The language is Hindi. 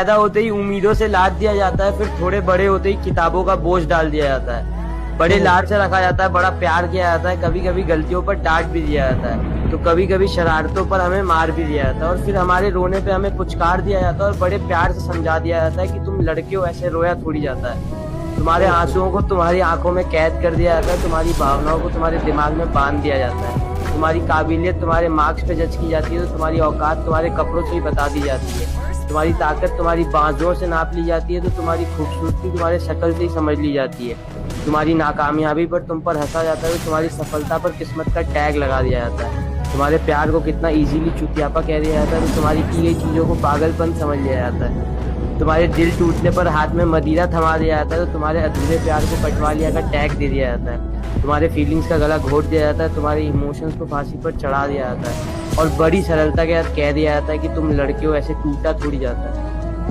पैदा होते ही उम्मीदों से लाद दिया जाता है, फिर थोड़े बड़े होते ही किताबों का बोझ डाल दिया जाता है। बड़े लाड से रखा जाता है, बड़ा प्यार किया जाता है, कभी कभी गलतियों पर डांट भी दिया जाता है, तो कभी कभी शरारतों पर हमें मार भी दिया जाता है, और फिर हमारे रोने पे हमें पुचकार दिया जाता है और बड़े प्यार से समझा दिया जाता है कि तुम लड़के हो, ऐसे रोया थोड़ी जाता है। तुम्हारे आंसुओं को तुम्हारी आंखों में कैद कर दिया जाता है, तुम्हारी भावनाओं को तुम्हारे दिमाग में बांध दिया जाता है, तुम्हारी काबिलियत तुम्हारे मार्क्स पे जज की जाती है, तो तुम्हारी औकात तुम्हारे कपड़ों से ही बता दी जाती है, तुम्हारी ताकत तुम्हारी बाजुओं से नाप ली जाती है, तो तुम्हारी खूबसूरती तुम्हारे शक्ल से ही समझ ली जाती है, तुम्हारी नाकामयाबी पर तुम पर हंसा जाता है, तो तुम्हारी सफलता पर किस्मत का टैग लगा दिया जाता है, तुम्हारे प्यार को कितना इजीली चुतियापा कह दिया जाता है, तो तुम्हारी की गई चीजों को पागलपन समझ लिया जाता है, तुम्हारे दिल टूटने पर हाथ में मदिरा थमा दिया जाता है, तो तुम्हारे अधूरे प्यार को पटवा लिया का टैग दे दिया जाता है, तुम्हारे फीलिंग्स का गला घोट दिया जाता है, तुम्हारे इमोशंस को फांसी पर चढ़ा दिया जाता है, और बड़ी सरलता के साथ कह दिया जाता है कि तुम लड़के हो, ऐसे टूटा थोड़ी जाता है।